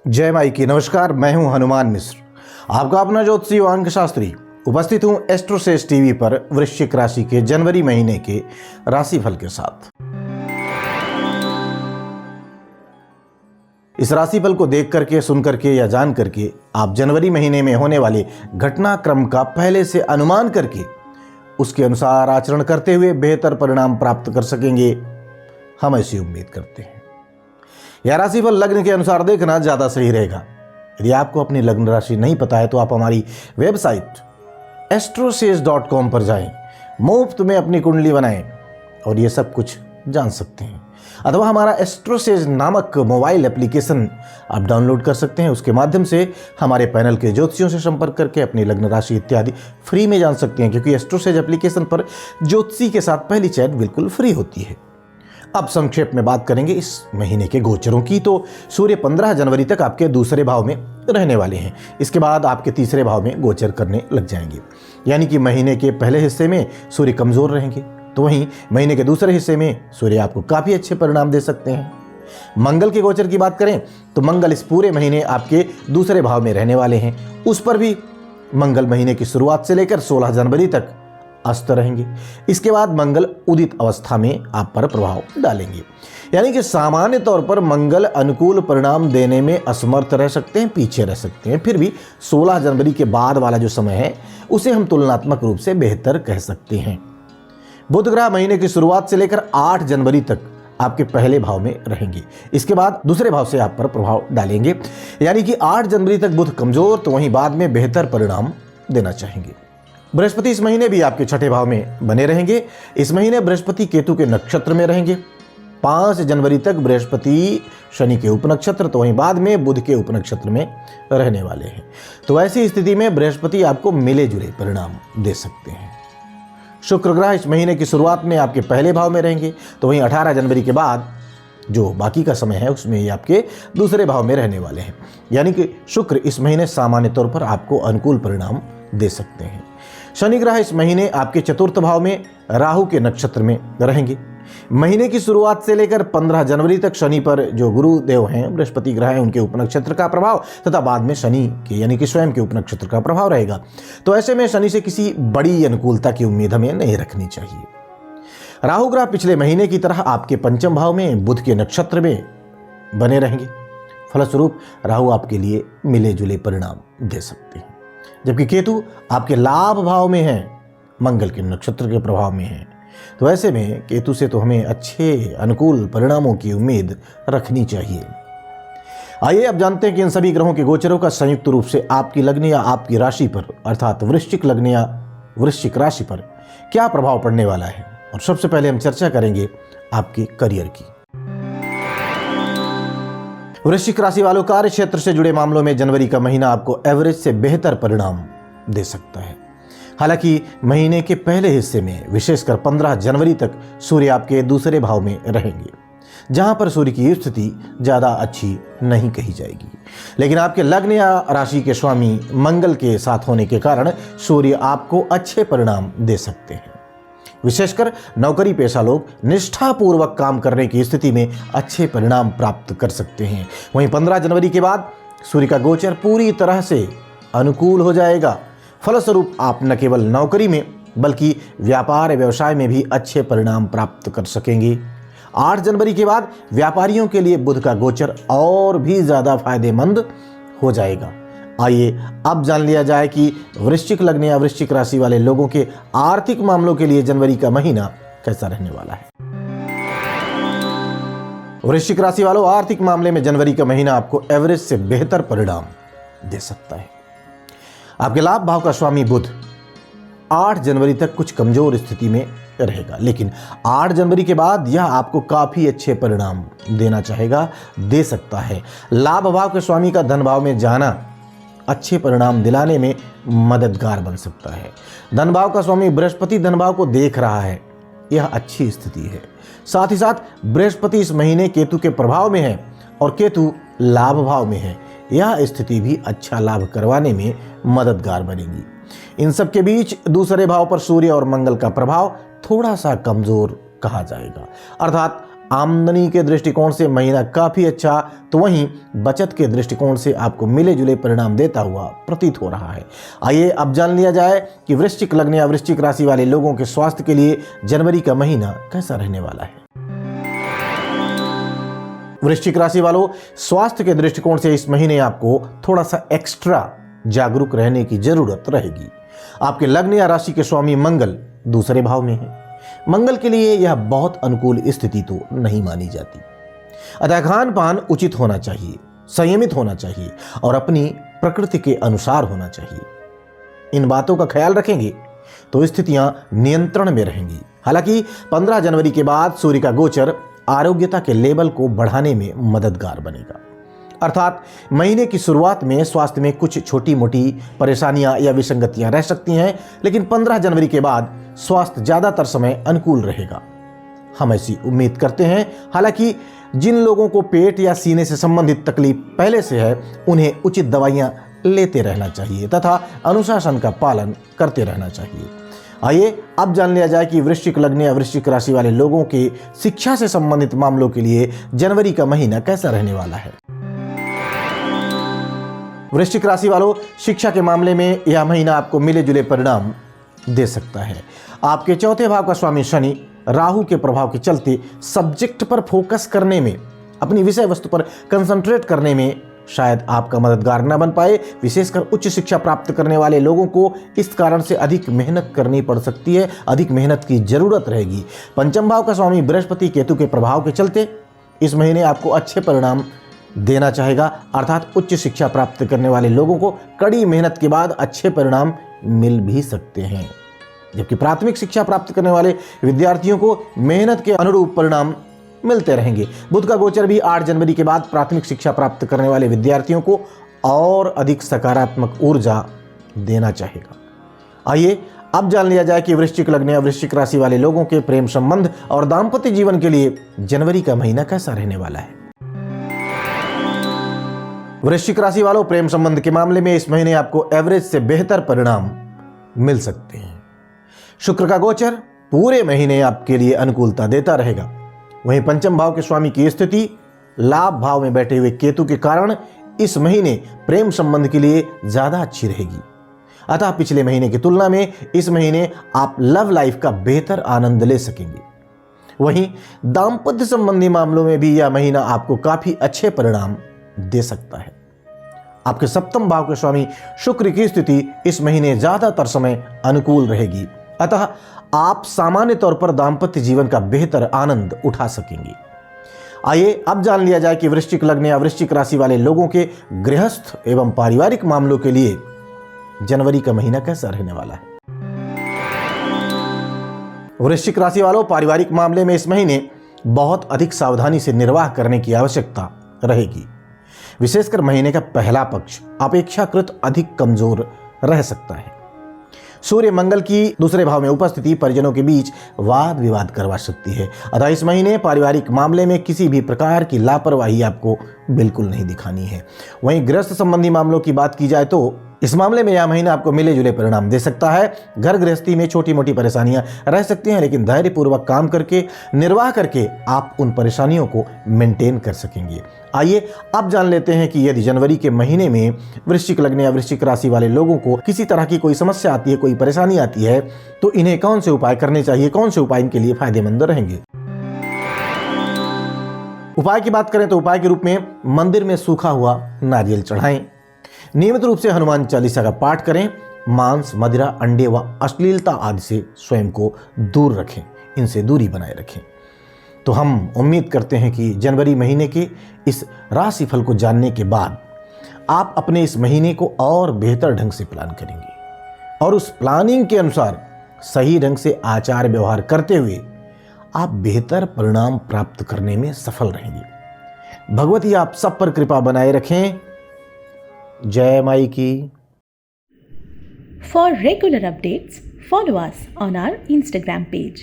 जय माई की। नमस्कार, मैं हूं हनुमान मिश्र, आपका अपना ज्योतिषी व अंक शास्त्री। उपस्थित हूं एस्ट्रोसेज टीवी पर वृश्चिक राशि के जनवरी महीने के राशिफल के साथ। इस राशिफल को देख करके, सुन करके या जान करके आप जनवरी महीने में होने वाले घटनाक्रम का पहले से अनुमान करके उसके अनुसार आचरण करते हुए बेहतर परिणाम प्राप्त कर सकेंगे, हम ऐसी उम्मीद करते हैं। यह राशिफल लग्न के अनुसार देखना ज़्यादा सही रहेगा। यदि आपको अपनी लग्न राशि नहीं पता है तो आप हमारी वेबसाइट astrosage.com पर जाएं, मुफ्त में अपनी कुंडली बनाएं और ये सब कुछ जान सकते हैं। अथवा हमारा एस्ट्रोसेज नामक मोबाइल एप्लीकेशन आप डाउनलोड कर सकते हैं। उसके माध्यम से हमारे पैनल के ज्योतिषियों से संपर्क करके अपनी लग्न राशि इत्यादि फ्री में जान सकते हैं, क्योंकि एस्ट्रोसेज एप्लीकेशन पर ज्योतिषी के साथ पहली चैट बिल्कुल फ्री होती है। अब संक्षेप में बात करेंगे इस महीने के गोचरों की। तो सूर्य 15 जनवरी तक आपके दूसरे भाव में रहने वाले हैं। इसके बाद आपके तीसरे भाव में गोचर करने लग जाएंगे, यानी कि महीने के पहले हिस्से में सूर्य कमजोर रहेंगे, तो वहीं महीने के दूसरे हिस्से में सूर्य आपको काफी अच्छे परिणाम दे सकते हैं। मंगल के गोचर की बात करें तो मंगल इस पूरे महीने आपके दूसरे भाव में रहने वाले हैं। उस पर भी मंगल महीने की शुरुआत से लेकर 16 जनवरी तक अस्त रहेंगे। इसके बाद मंगल उदित अवस्था में आप पर प्रभाव डालेंगे, यानी कि सामान्य तौर पर मंगल अनुकूल परिणाम देने में असमर्थ रह सकते हैं, पीछे रह सकते हैं। फिर भी 16 जनवरी के बाद वाला जो समय है उसे हम तुलनात्मक रूप से बेहतर कह सकते हैं। बुध ग्रह महीने की शुरुआत से लेकर 8 जनवरी तक आपके पहले भाव में रहेंगे। इसके बाद दूसरे भाव से आप पर प्रभाव डालेंगे, यानी कि 8 जनवरी तक बुध कमजोर, तो वहीं बाद में बेहतर परिणाम देना चाहेंगे। बृहस्पति इस महीने भी आपके छठे भाव में बने रहेंगे। इस महीने बृहस्पति केतु के नक्षत्र में रहेंगे। 5 जनवरी तक बृहस्पति शनि के उपनक्षत्र, तो वहीं बाद में बुध के उपनक्षत्र में रहने वाले हैं। तो ऐसी स्थिति में बृहस्पति आपको मिले जुले परिणाम दे सकते हैं। शुक्र ग्रह इस महीने की शुरुआत में आपके पहले भाव में रहेंगे, तो वहीं 18 जनवरी के बाद जो बाकी का समय है उसमें ये आपके दूसरे भाव में रहने वाले हैं, यानी कि शुक्र इस महीने सामान्य तौर पर आपको अनुकूल परिणाम दे सकते हैं। शनि ग्रह इस महीने आपके चतुर्थ भाव में राहु के नक्षत्र में रहेंगे। महीने की शुरुआत से लेकर 15 जनवरी तक शनि पर जो गुरुदेव हैं, बृहस्पति ग्रह हैं, उनके उपनक्षत्र का प्रभाव तथा बाद में शनि के यानी कि स्वयं के उपनक्षत्र का प्रभाव रहेगा। तो ऐसे में शनि से किसी बड़ी अनुकूलता की उम्मीद हमें नहीं रखनी चाहिए। राहु ग्रह पिछले महीने की तरह आपके पंचम भाव में बुध के नक्षत्र में बने रहेंगे। फलस्वरूप राहु आपके लिए मिले जुले परिणाम दे सकते हैं, जबकि केतु आपके लाभ भाव में है, मंगल के नक्षत्र के प्रभाव में है। तो ऐसे में केतु से तो हमें अच्छे अनुकूल परिणामों की उम्मीद रखनी चाहिए। आइए अब जानते हैं कि इन सभी ग्रहों के गोचरों का संयुक्त रूप से आपकी लग्न या आपकी राशि पर, अर्थात वृश्चिक लग्न या वृश्चिक राशि पर क्या प्रभाव पड़ने वाला है। और सबसे पहले हम चर्चा करेंगे आपके करियर की। वृश्चिक राशि वालों, कार्य क्षेत्र से जुड़े मामलों में जनवरी का महीना आपको एवरेज से बेहतर परिणाम दे सकता है। हालांकि महीने के पहले हिस्से में विशेषकर 15 जनवरी तक सूर्य आपके दूसरे भाव में रहेंगे, जहां पर सूर्य की स्थिति ज्यादा अच्छी नहीं कही जाएगी। लेकिन आपके लग्न या राशि के स्वामी मंगल के साथ होने के कारण सूर्य आपको अच्छे परिणाम दे सकते हैं। विशेषकर नौकरी पेशा लोग निष्ठापूर्वक काम करने की स्थिति में अच्छे परिणाम प्राप्त कर सकते हैं। वहीं 15 जनवरी के बाद सूर्य का गोचर पूरी तरह से अनुकूल हो जाएगा। फलस्वरूप आप न केवल नौकरी में बल्कि व्यापार व्यवसाय में भी अच्छे परिणाम प्राप्त कर सकेंगे। 8 जनवरी के बाद व्यापारियों के लिए बुध का गोचर और भी ज्यादा फायदेमंद हो जाएगा। आइए अब जान लिया जाए कि वृश्चिक लग्न या वृश्चिक राशि वाले लोगों के आर्थिक मामलों के लिए जनवरी का महीना कैसा रहने वाला है। वृश्चिक राशि वालों, आर्थिक मामले में जनवरी का महीना आपको एवरेज से बेहतर परिणाम दे सकता है। आपके लाभ भाव का स्वामी बुध 8 जनवरी तक कुछ कमजोर स्थिति में रहेगा, लेकिन 8 जनवरी के बाद यह आपको काफी अच्छे परिणाम देना चाहेगा, दे सकता है। लाभ भाव के स्वामी का धन भाव में जाना अच्छे परिणाम दिलाने में मददगार बन सकता है। धन भाव का स्वामी बृहस्पति धन भाव को देख रहा है, यह अच्छी स्थिति है। साथ ही साथ बृहस्पति इस महीने केतु के प्रभाव में है और केतु लाभ भाव में है, यह स्थिति भी अच्छा लाभ करवाने में मददगार बनेगी। इन सब के बीच दूसरे भाव पर सूर्य और मंगल का प्रभाव थोड़ा सा कमजोर कहा जाएगा, अर्थात आमदनी के दृष्टिकोण से महीना काफी अच्छा, तो वहीं बचत के दृष्टिकोण से आपको मिले जुले परिणाम देता हुआ प्रतीत हो रहा है। आइए अब जान लिया जाए कि वृश्चिक लग्न या वृश्चिक राशि वाले लोगों के स्वास्थ्य के लिए जनवरी का महीना कैसा रहने वाला है। वृश्चिक राशि वालों, स्वास्थ्य के दृष्टिकोण से इस महीने आपको थोड़ा सा एक्स्ट्रा जागरूक रहने की जरूरत रहेगी। आपके लग्न या राशि के स्वामी मंगल दूसरे भाव में है। मंगल के लिए यह बहुत अनुकूल स्थिति तो नहीं मानी जाती, अतः खान पान उचित होना चाहिए, संयमित होना चाहिए और अपनी प्रकृति के अनुसार होना चाहिए। इन बातों का ख्याल रखेंगे तो स्थितियां नियंत्रण में रहेंगी। हालांकि 15 जनवरी के बाद सूर्य का गोचर आरोग्यता के लेवल को बढ़ाने में मददगार बनेगा, अर्थात महीने की शुरुआत में स्वास्थ्य में कुछ छोटी मोटी परेशानियां या विसंगतियां रह सकती हैं, लेकिन 15 जनवरी के बाद स्वास्थ्य ज्यादातर समय अनुकूल रहेगा, हम ऐसी उम्मीद करते हैं। हालांकि जिन लोगों को पेट या सीने से संबंधित तकलीफ पहले से है, उन्हें उचित दवाइयां लेते रहना चाहिए तथा अनुशासन का पालन करते रहना चाहिए। आइए अब जान लिया जाए कि वृश्चिक लग्न या वृश्चिक राशि वाले लोगों के शिक्षा से संबंधित मामलों के लिए जनवरी का महीना कैसा रहने वाला है। वृश्चिक राशि वालों, शिक्षा के मामले में यह महीना आपको मिले जुले परिणाम दे सकता है। आपके चौथे भाव का स्वामी शनि राहु के प्रभाव के चलते सब्जेक्ट पर फोकस करने में, अपनी विषय वस्तु पर कंसंट्रेट करने में शायद आपका मददगार न बन पाए। विशेषकर उच्च शिक्षा प्राप्त करने वाले लोगों को इस कारण से अधिक मेहनत करनी पड़ सकती है, अधिक मेहनत की जरूरत रहेगी। पंचम भाव का स्वामी बृहस्पति केतु के प्रभाव के चलते इस महीने आपको अच्छे परिणाम देना चाहेगा, अर्थात उच्च शिक्षा प्राप्त करने वाले लोगों को कड़ी मेहनत के बाद अच्छे परिणाम मिल भी सकते हैं, जबकि प्राथमिक शिक्षा प्राप्त करने वाले विद्यार्थियों को मेहनत के अनुरूप परिणाम मिलते रहेंगे। बुध का गोचर भी 8 जनवरी के बाद प्राथमिक शिक्षा प्राप्त करने वाले विद्यार्थियों को और अधिक सकारात्मक ऊर्जा देना चाहेगा। आइए अब जान लिया जाए कि वृश्चिक लग्न या वृश्चिक राशि वाले लोगों के प्रेम संबंध और दाम्पत्य जीवन के लिए जनवरी का महीना कैसा रहने वाला है। वृश्चिक राशि वालों, प्रेम संबंध के मामले में इस महीने आपको एवरेज से बेहतर परिणाम मिल सकते हैं। शुक्र का गोचर पूरे महीने आपके लिए अनुकूलता देता रहेगा। वहीं पंचम भाव के स्वामी की स्थिति लाभ भाव में बैठे हुए केतु के कारण इस महीने प्रेम संबंध के लिए ज्यादा अच्छी रहेगी। अतः पिछले महीने की तुलना में इस महीने आप लव लाइफ का बेहतर आनंद ले सकेंगे। वहीं दाम्पत्य संबंधी मामलों में भी यह महीना आपको काफी अच्छे परिणाम दे सकता है। आपके सप्तम भाव के स्वामी शुक्र की स्थिति इस महीने ज्यादातर समय अनुकूल रहेगी, अतः आप सामान्य तौर पर दाम्पत्य जीवन का बेहतर आनंद उठा सकेंगे। आइए अब जान लिया जाए कि वृश्चिक लग्न या वृश्चिक राशि वाले लोगों के गृहस्थ एवं पारिवारिक मामलों के लिए जनवरी का महीना कैसा रहने वाला है। वृश्चिक राशि वालों, पारिवारिक मामले में इस महीने बहुत अधिक सावधानी से निर्वाह करने की आवश्यकता रहेगी। विशेषकर महीने का पहला पक्ष अपेक्षाकृत अधिक कमजोर रह सकता है। सूर्य मंगल की दूसरे भाव में उपस्थिति परिजनों के बीच वाद विवाद करवा सकती है, अतः इस महीने पारिवारिक मामले में किसी भी प्रकार की लापरवाही आपको बिल्कुल नहीं दिखानी है। वहीं गृहस्थ संबंधी मामलों की बात की जाए तो इस मामले में यह महीना आपको मिले जुले परिणाम दे सकता है। घर गृहस्थी में छोटी मोटी परेशानियां रह सकती हैं, लेकिन धैर्यपूर्वक काम करके निर्वाह करके आप उन परेशानियों को मेंटेन कर सकेंगे। आइए अब जान लेते हैं कि यदि जनवरी के महीने में वृश्चिक लग्न या वृश्चिक राशि वाले लोगों को किसी तरह की कोई समस्या आती है, कोई परेशानी आती है, तो इन्हें कौन से उपाय करने चाहिए, कौन से उपाय इनके लिए फायदेमंद रहेंगे। उपाय की बात करें तो उपाय के रूप में मंदिर में सूखा हुआ नारियल चढ़ाएं, नियमित रूप से हनुमान चालीसा का पाठ करें, मांस, मदिरा, अंडे व अश्लीलता आदि से स्वयं को दूर रखें, इनसे दूरी बनाए रखें। तो हम उम्मीद करते हैं कि जनवरी महीने के इस राशिफल को जानने के बाद आप अपने इस महीने को और बेहतर ढंग से प्लान करेंगे और उस प्लानिंग के अनुसार सही ढंग से आचार व्यवहार करते हुए आप बेहतर परिणाम प्राप्त करने में सफल रहेंगे। भगवती आप सब पर कृपा बनाए रखें। जय माई की। For regular updates, follow us on our Instagram page.